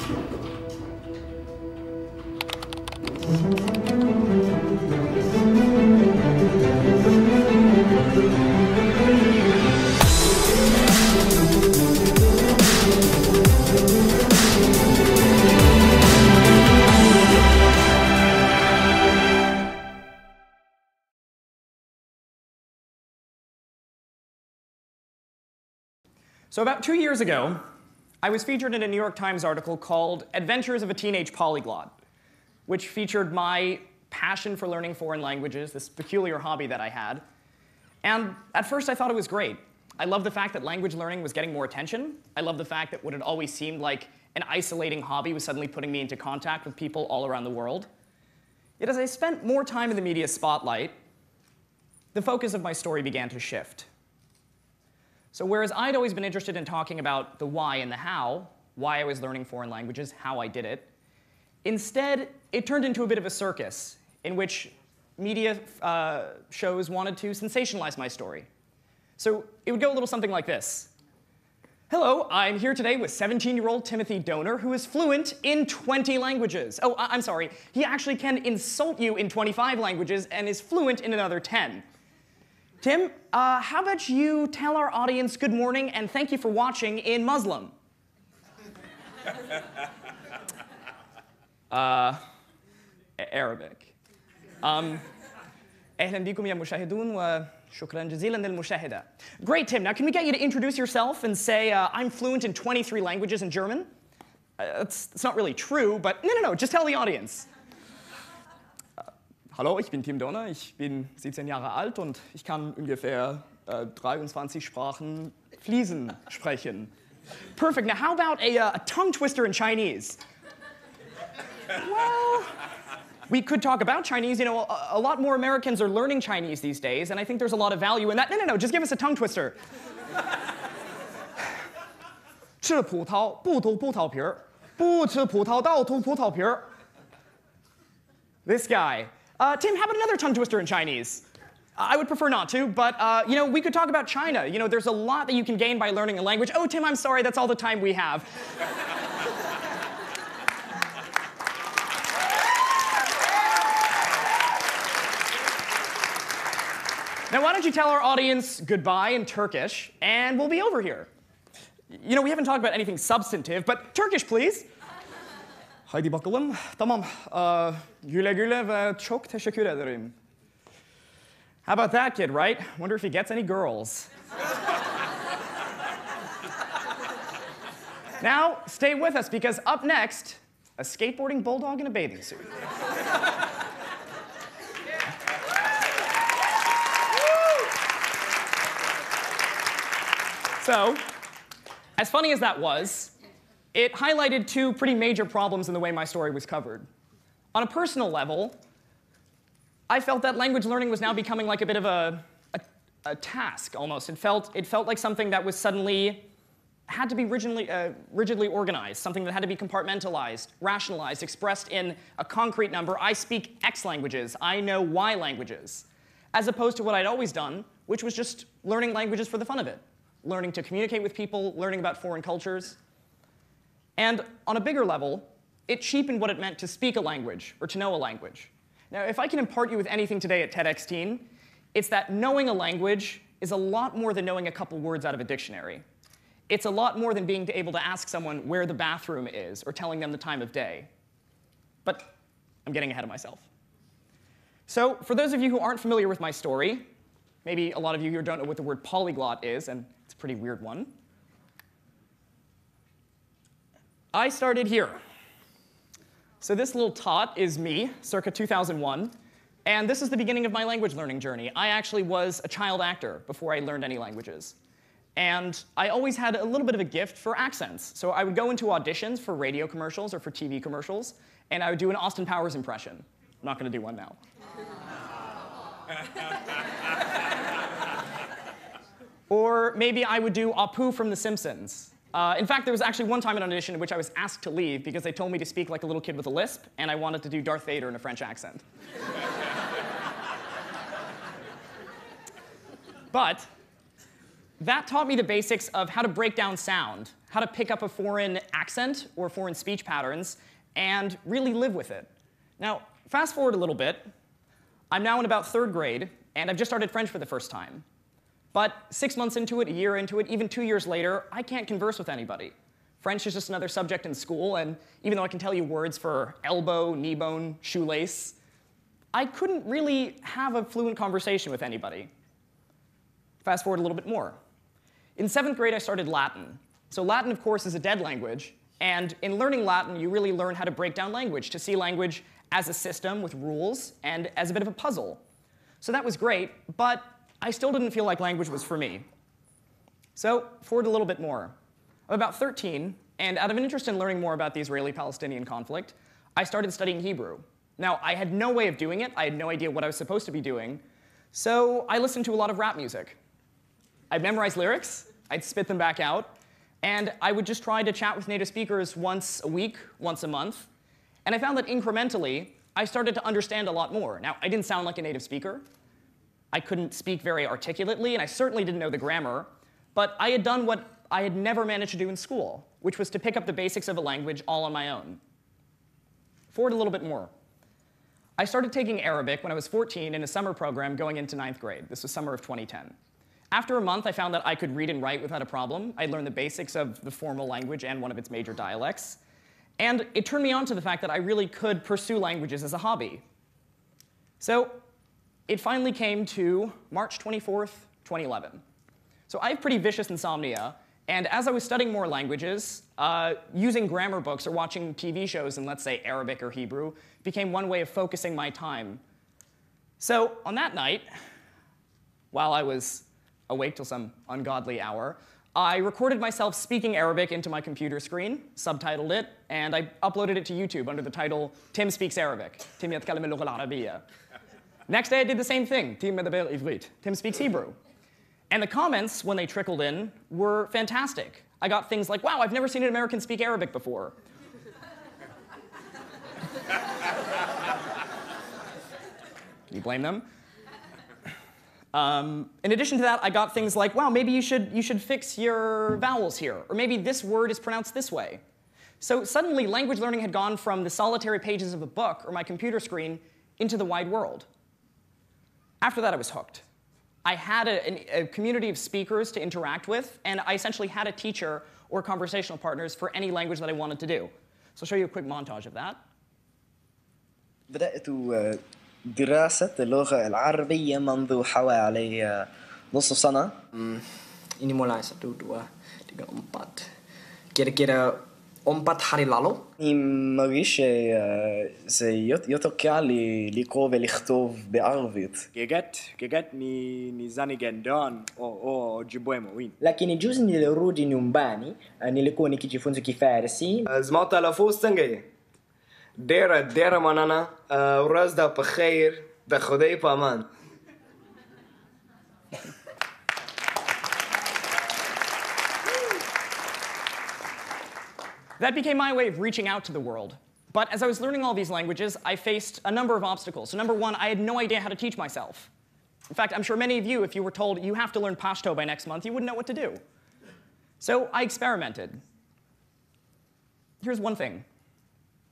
So about 2 years ago, I was featured in a New York Times article called Adventures of a Teenage Polyglot, which featured my passion for learning foreign languages, this peculiar hobby that I had. And at first I thought it was great. I loved the fact that language learning was getting more attention. I loved the fact that what had always seemed like an isolating hobby was suddenly putting me into contact with people all around the world. Yet as I spent more time in the media spotlight, the focus of my story began to shift. So whereas I'd always been interested in talking about the why and the how, why I was learning foreign languages, how I did it, instead it turned into a bit of a circus in which media shows wanted to sensationalize my story. So it would go a little something like this. Hello, I'm here today with 17-year-old Timothy Donor, who is fluent in 20 languages. Oh, I'm sorry, he actually can insult you in 25 languages and is fluent in another 10. Tim, how about you tell our audience good morning and thank you for watching in Muslim? Arabic. أهلا بكم يا مشاهدون وشكرا جزيلا للمشاهدة. Great, Tim. Now, can we get you to introduce yourself and say, I'm fluent in 23 languages in German? It's not really true, but no, just tell the audience. Hallo, ich bin Tim Donner, ich bin 17 Jahre alt und ich kann ungefähr 23 Sprachen fließend sprechen. Perfect. Now, how about a tongue twister in Chinese? Well, we could talk about Chinese. You know, a lot more Americans are learning Chinese these days, and I think there's a lot of value in that. No, just give us a tongue twister. 吃葡萄不吐葡萄皮儿，不吃葡萄倒吐葡萄皮儿。 This guy. Tim, how about another tongue twister in Chinese? I would prefer not to, but you know, we could talk about China. You know, there's a lot that you can gain by learning a language. Oh, Tim, I'm sorry, that's all the time we have. Now, why don't you tell our audience goodbye in Turkish, and we'll be over here. You know, we haven't talked about anything substantive, but Turkish, please. Haydi bakalım. Tamam. Güle güle ve çok teşekkür ederim. How about that kid, right? Wonder if he gets any girls. Now, stay with us, because up next, a skateboarding bulldog in a bathing suit. So, as funny as that was, it highlighted two pretty major problems in the way my story was covered. On a personal level, I felt that language learning was now becoming like a bit of a task, almost. It felt like something that was suddenly had to be rigidly organized, something that had to be compartmentalized, rationalized, expressed in a concrete number. I speak X languages. I know Y languages. As opposed to what I'd always done, which was just learning languages for the fun of it. Learning to communicate with people, learning about foreign cultures. And on a bigger level, it cheapened what it meant to speak a language or to know a language. Now, if I can impart you with anything today at TEDx Teen, it's that knowing a language is a lot more than knowing a couple words out of a dictionary. It's a lot more than being able to ask someone where the bathroom is or telling them the time of day. But I'm getting ahead of myself. So for those of you who aren't familiar with my story, maybe a lot of you here don't know what the word polyglot is, and it's a pretty weird one. I started here. So this little tot is me, circa 2001, and this is the beginning of my language learning journey. I actually was a child actor before I learned any languages. And I always had a little bit of a gift for accents. So I would go into auditions for radio commercials or for TV commercials, and I would do an Austin Powers impression. I'm not going to do one now. Or maybe I would do Apu from The Simpsons. In fact, there was actually one time in an audition in which I was asked to leave because they told me to speak like a little kid with a lisp, and I wanted to do Darth Vader in a French accent. But that taught me the basics of how to break down sound, how to pick up a foreign accent or foreign speech patterns and really live with it. Now, fast forward a little bit. I'm now in about 3rd grade, and I've just started French for the first time. But 6 months into it, a year into it, even 2 years later, I can't converse with anybody. French is just another subject in school, and even though I can tell you words for elbow, knee bone, shoelace, I couldn't really have a fluent conversation with anybody. Fast forward a little bit more. In 7th grade, I started Latin. So Latin, of course, is a dead language, and in learning Latin, you really learn how to break down language, to see language as a system with rules and as a bit of a puzzle. So that was great, but I still didn't feel like language was for me. So forward a little bit more. I'm about 13, and out of an interest in learning more about the Israeli-Palestinian conflict, I started studying Hebrew. Now, I had no way of doing it. I had no idea what I was supposed to be doing. So I listened to a lot of rap music. I'd memorize lyrics, I'd spit them back out, and I would just try to chat with native speakers once a week, once a month. And I found that incrementally, I started to understand a lot more. Now, I didn't sound like a native speaker. I couldn't speak very articulately, and I certainly didn't know the grammar. But I had done what I had never managed to do in school, which was to pick up the basics of a language all on my own. Forward a little bit more. I started taking Arabic when I was 14 in a summer program going into 9th grade. This was summer of 2010. After a month, I found that I could read and write without a problem. I'd learned the basics of the formal language and one of its major dialects. And it turned me on to the fact that I really could pursue languages as a hobby. So it finally came to March 24th, 2011. So I have pretty vicious insomnia, and as I was studying more languages, using grammar books or watching TV shows in, let's say, Arabic or Hebrew became one way of focusing my time. So on that night, while I was awake till some ungodly hour, I recorded myself speaking Arabic into my computer screen, subtitled it, and I uploaded it to YouTube under the title, Tim Speaks Arabic. Tim يتكلم اللغة العربية. Next day, I did the same thing. Tim מדבר עברית. Tim speaks Hebrew. And the comments, when they trickled in, were fantastic. I got things like, wow, I've never seen an American speak Arabic before. Can you blame them? In addition to that, I got things like, wow, maybe you should fix your vowels here. Or maybe this word is pronounced this way. So suddenly, language learning had gone from the solitary pages of a book or my computer screen into the wide world. After that, I was hooked. I had a community of speakers to interact with, and I essentially had a teacher or conversational partners for any language that I wanted to do. So I'll show you a quick montage of that. بدأت دراسة اللغة العربية منذ حوالي نصف سنة. Ini mulai 1, 2, 3, 4. Kira-kira 4 hari lalu. אני מרגיש שזה יותר קל לקרוא ולכתוב בערבית. كجت نizani gendon o jiboe mawin. Lakini juzi nilirudi nyumbani nilikuwa nikijifunza Kifarsi. زما تلفظ څنګه ډېره مننه ورځ د په خیر د خدای په امان. That became my way of reaching out to the world. But as I was learning all these languages, I faced a number of obstacles. So number one, I had no idea how to teach myself. In fact, I'm sure many of you, if you were told you have to learn Pashto by next month, you wouldn't know what to do. So I experimented. Here's one thing.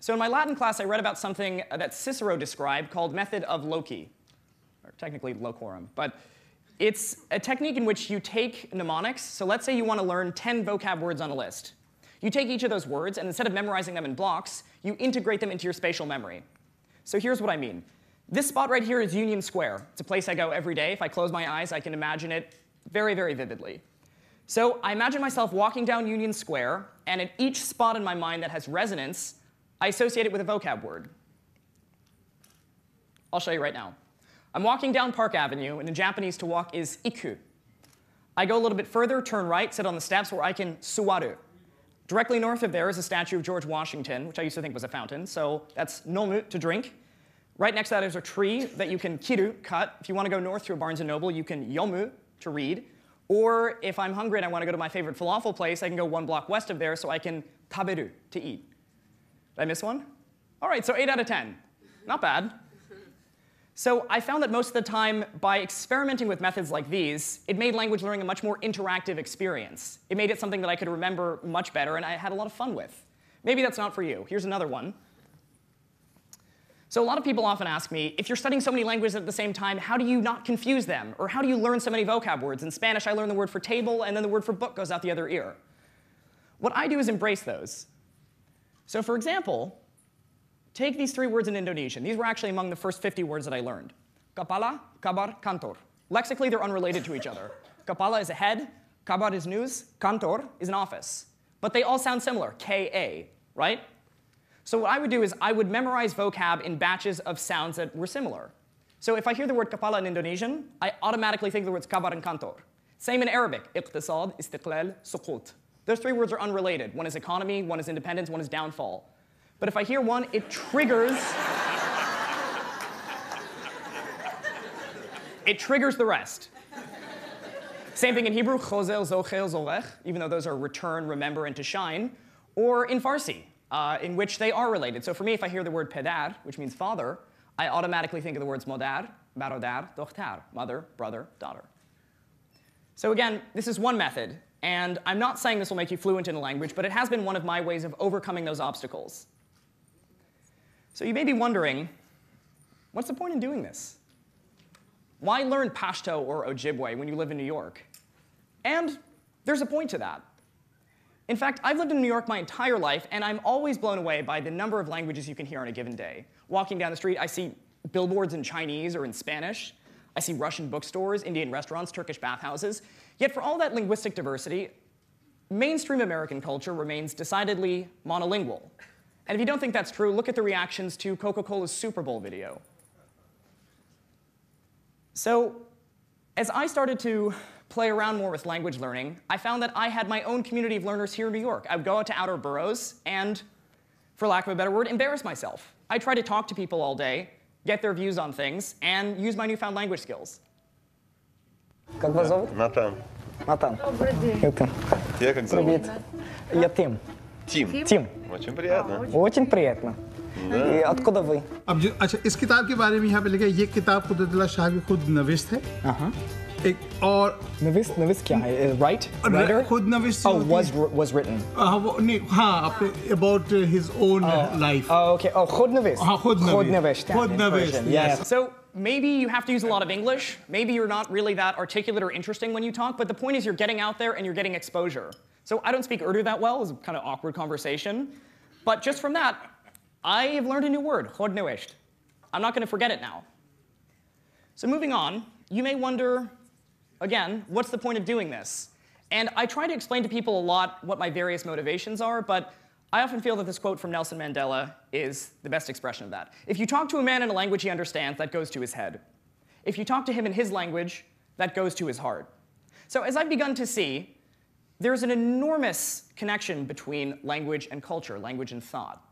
So in my Latin class, I read about something that Cicero described called method of loci, or technically locorum. But it's a technique in which you take mnemonics. So let's say you want to learn 10 vocab words on a list. You take each of those words, and instead of memorizing them in blocks, you integrate them into your spatial memory. So here's what I mean. This spot right here is Union Square. It's a place I go every day. If I close my eyes, I can imagine it very, very vividly. So I imagine myself walking down Union Square, and at each spot in my mind that has resonance, I associate it with a vocab word. I'll show you right now. I'm walking down Park Avenue, and in Japanese, to walk is iku. I go a little bit further, turn right, sit on the steps where I can suwaru. Directly north of there is a statue of George Washington, which I used to think was a fountain, so that's nomu, to drink. Right next to that is a tree that you can kiru, cut. If you want to go north to a Barnes & Noble, you can yomu, to read. Or if I'm hungry and I want to go to my favorite falafel place, I can go 1 block west of there, so I can taberu, to eat. Did I miss one? All right, so 8 out of 10. Not bad. So I found that most of the time, by experimenting with methods like these, it made language learning a much more interactive experience. It made it something that I could remember much better and I had a lot of fun with. Maybe that's not for you. Here's another one. So a lot of people often ask me, if you're studying so many languages at the same time, how do you not confuse them? Or how do you learn so many vocab words? In Spanish, I learn the word for table, and then the word for book goes out the other ear. What I do is embrace those. So for example, take these 3 words in Indonesian. These were actually among the first 50 words that I learned. Kepala, kabar, kantor. Lexically, they're unrelated to each other. Kepala is a head, kabar is news, kantor is an office. But they all sound similar, K-A, right? So what I would do is I would memorize vocab in batches of sounds that were similar. So if I hear the word kepala in Indonesian, I automatically think of the words kabar and kantor. Same in Arabic, iqtisad, istiqlal, suqut. Those 3 words are unrelated. One is economy, one is independence, one is downfall. But if I hear one, it triggers it triggers the rest. Same thing in Hebrew, chozel, zochel, zolech, even though those are return, remember, and to shine. Or in Farsi, in which they are related. So for me, if I hear the word pedar, which means father, I automatically think of the words modar, barodar, dochtar, mother, brother, daughter. So again, this is one method. And I'm not saying this will make you fluent in a language, but it has been one of my ways of overcoming those obstacles. So you may be wondering, what's the point in doing this? Why learn Pashto or Ojibwe when you live in New York? And there's a point to that. In fact, I've lived in New York my entire life, and I'm always blown away by the number of languages you can hear on a given day. Walking down the street, I see billboards in Chinese or in Spanish. I see Russian bookstores, Indian restaurants, Turkish bathhouses. Yet for all that linguistic diversity, mainstream American culture remains decidedly monolingual. And if you don't think that's true, look at the reactions to Coca-Cola's Super Bowl video. So as I started to play around more with language learning, I found that I had my own community of learners here in New York. I would go out to outer boroughs and, for lack of a better word, embarrass myself. I try to talk to people all day, get their views on things, and use my newfound language skills. Как вас зовут? Натан. Натан. Добрый день. Это. Тебя как зовут? Привет. Я Тим. Тим. Тим. Очень приятно. Очень приятно. И откуда вы? अब अच्छा इस किताब के बारे में यहाँ पे लिखा है ये किताब कुदरतुल्लाह शाह की खुद नविश्त है एक और Navis क्या है? Writer? खुद नविश्त Oh, was written. वो नहीं हाँ अपने about his own life Oh, okay. Oh, خود نویس. हाँ खुद नविश्त खुद नविश्त Yes. So maybe you have to use a lot of English. Maybe you're not really that articulate or interesting when you talk, but the point is you're getting out there and you're getting exposure. So I don't speak Urdu that well. It's a kind of awkward conversation. But just from that, I have learned a new word, khod newisht. I'm not going to forget it now. So moving on, you may wonder, again, what's the point of doing this? And I try to explain to people a lot what my various motivations are, but I often feel that this quote from Nelson Mandela is the best expression of that. If you talk to a man in a language he understands, that goes to his head. If you talk to him in his language, that goes to his heart. So as I've begun to see, there's an enormous connection between language and culture, language and thought.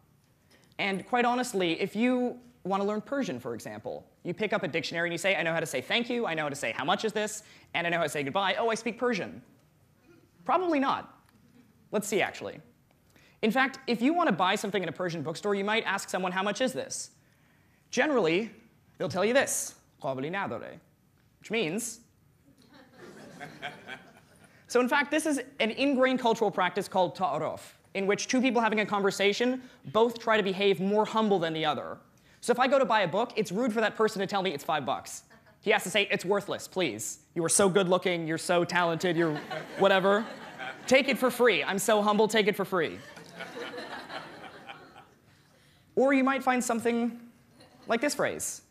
And quite honestly, if you want to learn Persian, for example, you pick up a dictionary and you say, I know how to say thank you, I know how to say how much is this, and I know how to say goodbye. Oh, I speak Persian. Probably not. Let's see, actually. In fact, if you want to buy something in a Persian bookstore, you might ask someone, how much is this? Generally, they'll tell you this, which means. So in fact, this is an ingrained cultural practice called ta'aruf, in which two people having a conversation both try to behave more humble than the other. So if I go to buy a book, it's rude for that person to tell me it's $5. He has to say, it's worthless, please. You are so good looking, you're so talented, you're whatever. Take it for free. I'm so humble, take it for free. Or you might find something like this phrase.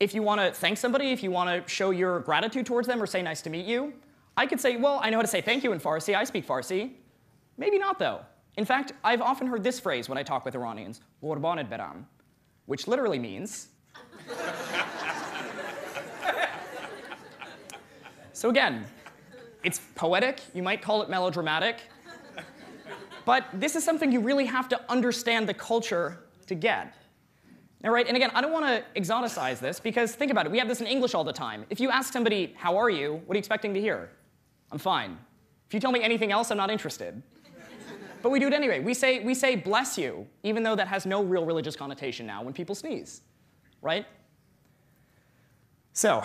If you want to thank somebody, if you want to show your gratitude towards them or say nice to meet you, I could say, well, I know how to say thank you in Farsi, I speak Farsi. Maybe not, though. In fact, I've often heard this phrase when I talk with Iranians, "Qurbanit beram," which literally means. So again, it's poetic, you might call it melodramatic, but this is something you really have to understand the culture to get. Now, right, and again, I don't want to exoticize this, because think about it, we have this in English all the time. If you ask somebody, how are you, what are you expecting to hear? I'm fine. If you tell me anything else, I'm not interested. But we do it anyway. We say bless you, even though that has no real religious connotation now when people sneeze, right? So,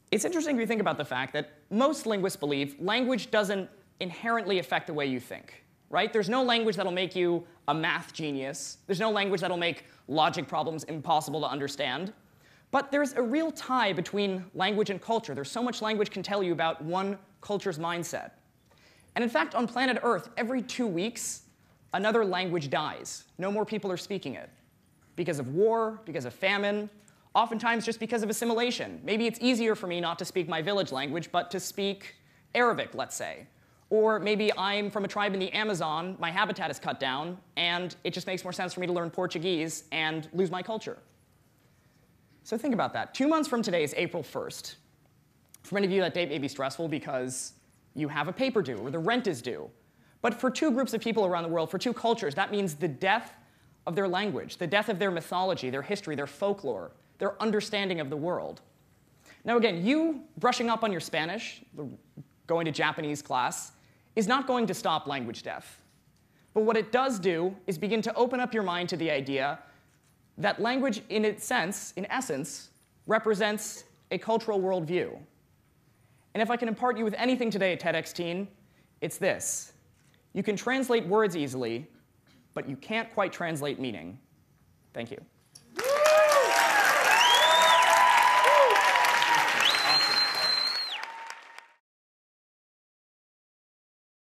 it's interesting if you think about the fact that most linguists believe language doesn't inherently affect the way you think, right? There's no language that'll make you a math genius. There's no language that'll make logic problems impossible to understand. But there's a real tie between language and culture. There's so much language can tell you about one culture's mindset. And in fact, on planet Earth, every 2 weeks, another language dies. No more people are speaking it. Because of war, because of famine, oftentimes just because of assimilation. Maybe it's easier for me not to speak my village language, but to speak Arabic, let's say. Or maybe I'm from a tribe in the Amazon, my habitat is cut down, and it just makes more sense for me to learn Portuguese and lose my culture. So think about that. 2 months from today is April 1st. For many of you, that date may be stressful because you have a paper due or the rent is due. But for 2 groups of people around the world, for 2 cultures, that means the death of their language, the death of their mythology, their history, their folklore, their understanding of the world. Now again, you brushing up on your Spanish, going to Japanese class, is not going to stop language death. But what it does do is begin to open up your mind to the idea that language, in essence, represents a cultural worldview. And if I can impart you with anything today at TEDx Teen, it's this. You can translate words easily, but you can't quite translate meaning. Thank you.